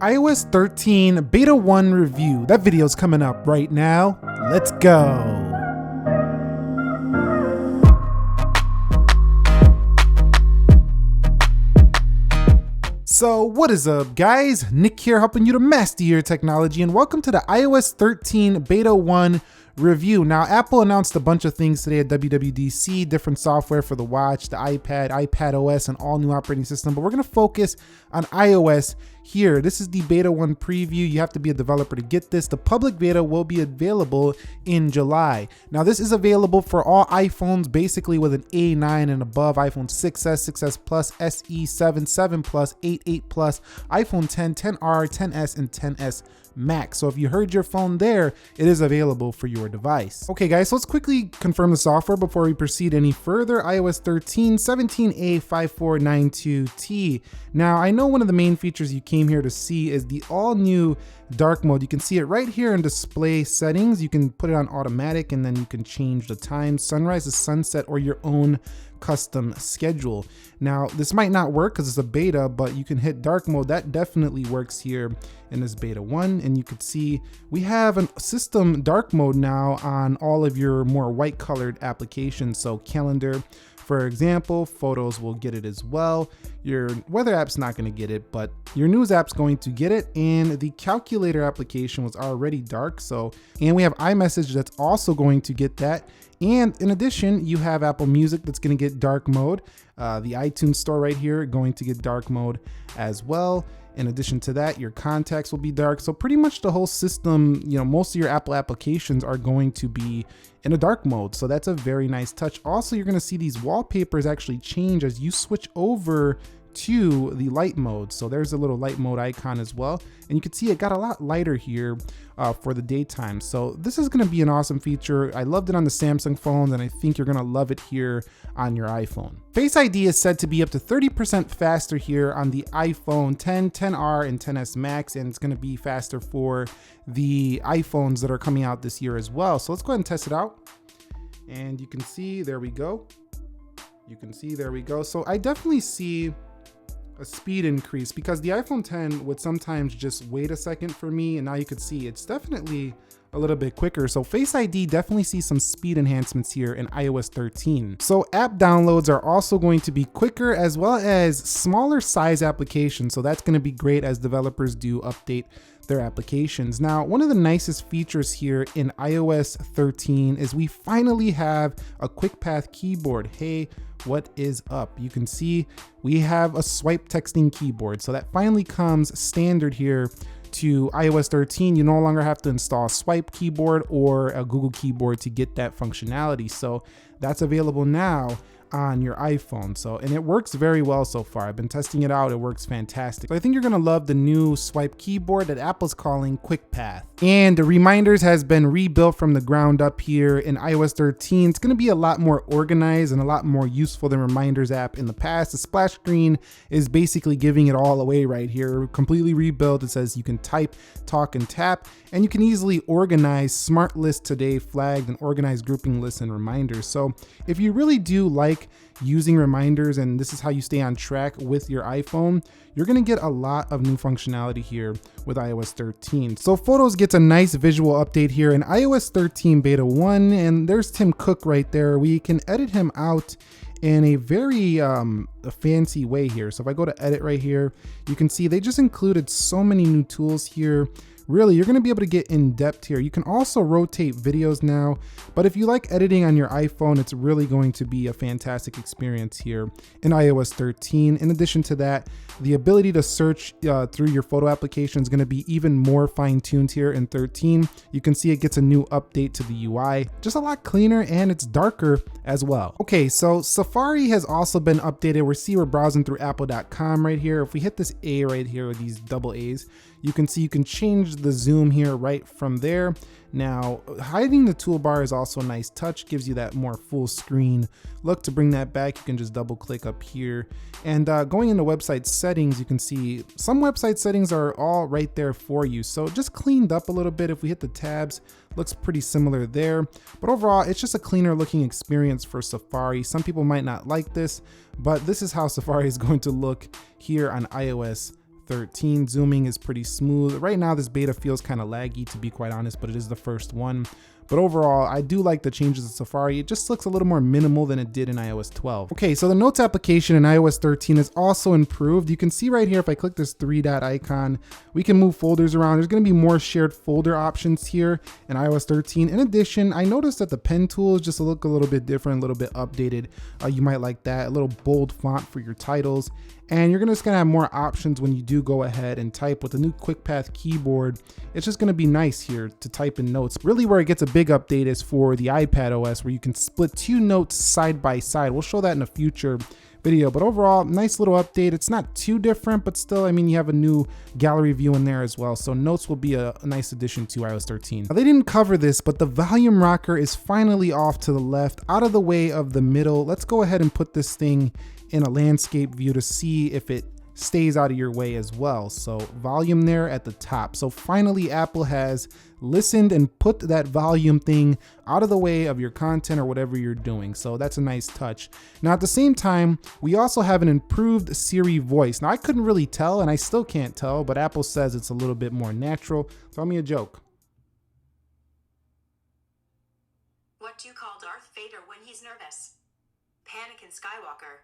iOS 13 Beta 1 review. That video's coming up right now. Let's go. So what is up, guys? Nick here, helping you to master your technology, and welcome to the iOS 13 Beta 1 review. Now, Apple announced a bunch of things today at WWDC, different software for the watch, the iPad, iPadOS, and all new operating system, but we're gonna focus on iOS here. This is the Beta 1 preview. You have to be a developer to get this. The public beta will be available in July. Now, this is available for all iPhones, basically with an A9 and above, iPhone 6s, 6s Plus, SE, 7, 7 Plus, 8, 8 Plus, iPhone 10, 10R, 10s, and 10s Max. So if you heard your phone there, it is available for your device. Okay guys, so let's quickly confirm the software before we proceed any further. iOS 13 17A5492T. Now, I know one of the main features you came here to see is the all new dark mode. You can see it right here in display settings. You can put it on automatic and then you can change the time, sunrise to sunset, or your own custom schedule. Now, this might not work because it's a beta, but you can hit dark mode. That definitely works here in this beta 1, and you can see we have a system dark mode now on all of your more white colored applications. So calendar, for example, photos will get it as well. Your weather app's not going to get it, but your news app's going to get it. And the calculator application was already dark. And we have iMessage that's also going to get that. And in addition, you have Apple Music that's going to get dark mode. The iTunes store right here going to get dark mode as well. In addition to that, your contacts will be dark. So pretty much the whole system, most of your Apple applications are going to be in a dark mode. So that's a very nice touch. Also, you're going to see these wallpapers actually change as you switch over to the light mode. So there's a little light mode icon as well. And you can see it got a lot lighter here for the daytime. So this is going to be an awesome feature. I loved it on the Samsung phones, and I think you're going to love it here on your iPhone. Face ID is said to be up to 30% faster here on the iPhone 10, 10R, and 10s Max, and it's going to be faster for the iPhones that are coming out this year as well. So let's go ahead and test it out. And you can see, there we go. So I definitely see a speed increase because the iPhone 10 would sometimes just wait a second for me, and now you could see it's definitely a little bit quicker. So Face ID definitely sees some speed enhancements here in iOS 13. So app downloads are also going to be quicker, as well as smaller size applications. So that's going to be great as developers do update their applications. Now, one of the nicest features here in iOS 13 is we finally have a quick path keyboard. Hey, what is up? You can see we have a swipe texting keyboard. So that finally comes standard here to iOS 13. You no longer have to install a swipe keyboard or a Google keyboard to get that functionality. So that's available now on your iPhone. And it works very well so far. I've been testing it out. It works fantastic. So I think you're gonna love the new swipe keyboard that Apple's calling Quick Path. And the reminders has been rebuilt from the ground up here in iOS 13. It's gonna be a lot more organized and a lot more useful than Reminders app in the past. The splash screen is basically giving it all away right here. Completely rebuilt. It says you can type, talk, and tap, and you can easily organize smart list today flagged and organize grouping lists and reminders. So if you really do like using reminders and this is how you stay on track with your iPhone, you're going to get a lot of new functionality here with iOS 13. So Photos gets a nice visual update here in iOS 13 Beta 1, and there's Tim Cook right there. We can edit him out in a very a fancy way here. So if I go to edit right here, you can see they just included so many new tools here. Really, you're going to be able to get in depth here. You can also rotate videos now, but if you like editing on your iPhone, it's really going to be a fantastic experience here in iOS 13. In addition to that, the ability to search through your photo application is going to be even more fine-tuned here in 13. You can see it gets a new update to the UI, just a lot cleaner, and it's darker as well. Okay, so Safari has also been updated. We're browsing through apple.com right here. If we hit this A right here with these double A's, you can see you can change the zoom here right from there. Now, hiding the toolbar is also a nice touch, gives you that more full screen look. To bring that back, you can just double click up here. And going into website settings, you can see some website settings are all right there for you. So just cleaned up a little bit. If we hit the tabs, looks pretty similar there. But overall, it's just a cleaner looking experience for Safari. Some people might not like this, but this is how Safari is going to look here on iOS 13. Zooming is pretty smooth. Right now, this beta feels kind of laggy, to be quite honest, but it is the first one. But overall, I do like the changes in Safari. It just looks a little more minimal than it did in iOS 12. Okay, so the Notes application in iOS 13 is also improved. You can see right here, if I click this 3-dot icon, we can move folders around. There's gonna be more shared folder options here in iOS 13. In addition, I noticed that the pen tools just look a little bit different, a little bit updated. You might like that, a little bold font for your titles. And you're just gonna have more options when you do go ahead and type with the new Quick Path keyboard. It's just gonna be nice here to type in notes. Really where it gets a big update is for the iPadOS, where you can split 2 notes side by side. We'll show that in a future video, but overall, nice little update. It's not too different, but still, I mean, you have a new gallery view in there as well. So notes will be a nice addition to iOS 13. Now, they didn't cover this, but the volume rocker is finally off to the left, out of the way of the middle. Let's go ahead and put this thing in a landscape view to see if it stays out of your way as well. So volume there at the top. So finally Apple has listened and put that volume thing out of the way of your content or whatever you're doing. So that's a nice touch. Now at the same time, we also have an improved Siri voice. Now I couldn't really tell, and I still can't tell, but Apple says it's a little bit more natural. Tell me a joke. What do you call Darth Vader when he's nervous? Panic in Skywalker.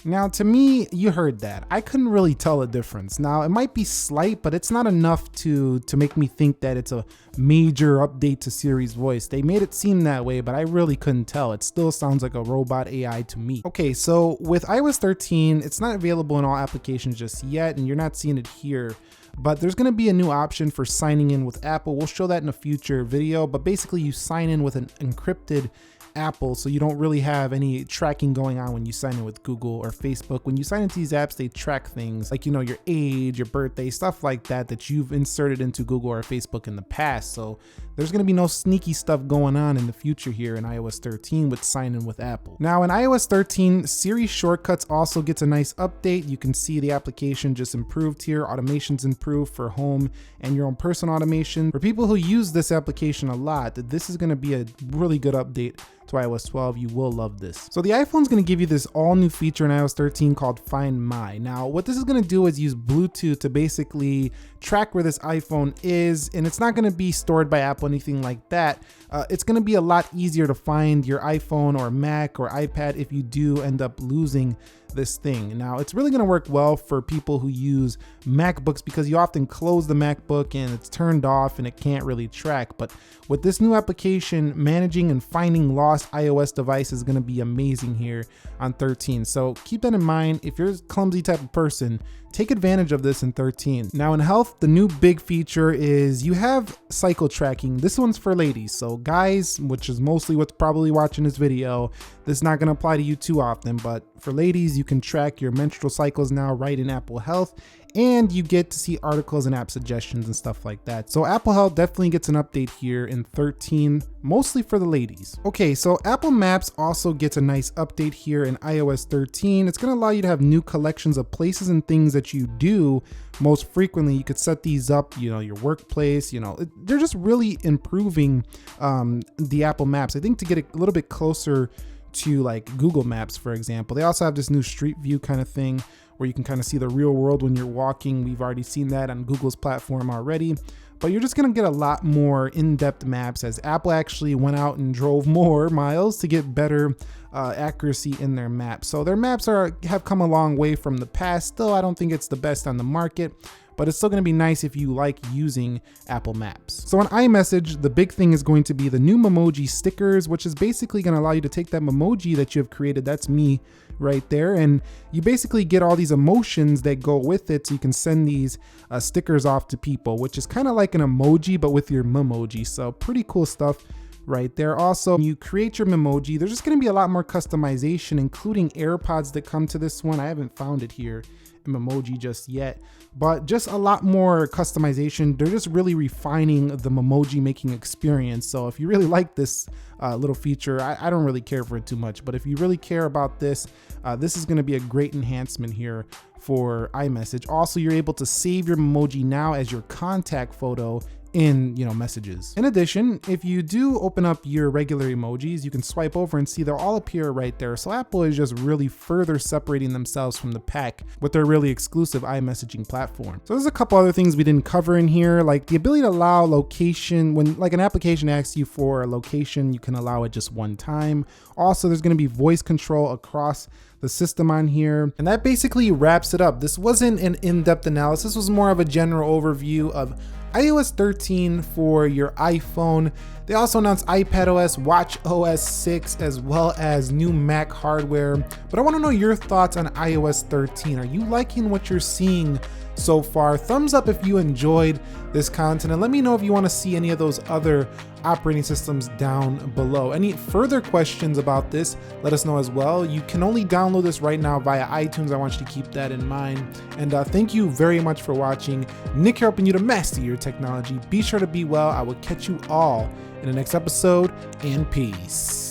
Now, to me, you heard that. I couldn't really tell a difference. Now, it might be slight, but it's not enough to make me think that it's a major update to Siri's voice. They made it seem that way, but I really couldn't tell. It still sounds like a robot AI to me. Okay, so with iOS 13, it's not available in all applications just yet, and you're not seeing it here. But there's gonna be a new option for signing in with Apple. We'll show that in a future video, but basically you sign in with an encrypted Apple, so you don't really have any tracking going on when you sign in with Google or Facebook. When you sign into these apps, they track things like, you know, your age, your birthday, stuff like that you've inserted into Google or Facebook in the past. So there's going to be no sneaky stuff going on in the future here in iOS 13 with sign in with Apple. Now in iOS 13, Siri shortcuts also gets a nice update. You can see the application just improved here. Automation's improved for home and your own personal automation. For people who use this application a lot, this is going to be a really good update to iOS 12. You will love this. So the iPhone's going to give you this all new feature in iOS 13 called Find My. Now what this is going to do is use Bluetooth to basically track where this iPhone is, and it's not going to be stored by Apple, anything like that. It's going to be a lot easier to find your iPhone or Mac or iPad if you do end up losing this thing. Now it's really going to work well for people who use MacBooks, because you often close the MacBook and it's turned off and it can't really track. But with this new application, managing and finding lost iOS devices is going to be amazing here on 13. So keep that in mind. If you're a clumsy type of person, take advantage of this in 13. Now in health, the new big feature is you have cycle tracking. This one's for ladies. So guys, which is mostly what's probably watching this video, this is not going to apply to you too often, but for ladies, you can track your menstrual cycles now right in Apple Health, and you get to see articles and app suggestions and stuff like that. So Apple Health definitely gets an update here in 13, mostly for the ladies. Okay, so Apple Maps also gets a nice update here in iOS 13. It's going to allow you to have new collections of places and things that you do most frequently. You could set these up, you know, your workplace, you know, they're just really improving the Apple Maps. I think to get a little bit closer to like Google Maps, for example. They also have this new Street View kind of thing where you can kind of see the real world when you're walking. We've already seen that on Google's platform already, but you're just going to get a lot more in-depth maps, as Apple actually went out and drove more miles to get better accuracy in their maps. So their maps have come a long way from the past. Still, I don't think it's the best on the market, but it's still going to be nice if you like using Apple Maps. So on iMessage, the big thing is going to be the new Memoji stickers, which is basically going to allow you to take that Memoji that you have created, that's me right there, and you basically get all these emotions that go with it, so you can send these stickers off to people, which is kind of like an emoji but with your Memoji. So pretty cool stuff right there. Also, when you create your Memoji, there's just going to be a lot more customization, including AirPods that come to this one. I haven't found it here in Memoji just yet, but just a lot more customization. They're just really refining the Memoji making experience. So if you really like this little feature, I don't really care for it too much, but if you really care about this, this is going to be a great enhancement here for iMessage. Also, you're able to save your Memoji now as your contact photo in, messages. In addition, if you do open up your regular emojis, you can swipe over and see they'll all appear right there. So Apple is just really further separating themselves from the pack with their really exclusive iMessaging platform. So there's a couple other things we didn't cover in here, like the ability to allow location. When like an application asks you for a location, you can allow it just one time. Also, there's going to be voice control across the system on here. And that basically wraps it up. This wasn't an in-depth analysis. This was more of a general overview of iOS 13 for your iPhone. They also announced iPadOS, watchOS 6, as well as new Mac hardware. But I want to know your thoughts on iOS 13. Are you liking what you're seeing so far? Thumbs up if you enjoyed this content, and let me know if you want to see any of those other operating systems down below. Any further questions about this, let us know as well. You can only download this right now via iTunes. I want you to keep that in mind. And thank you very much for watching. Nick here, helping you to master your technology. Be sure to be well. I will catch you all in the next episode, and peace.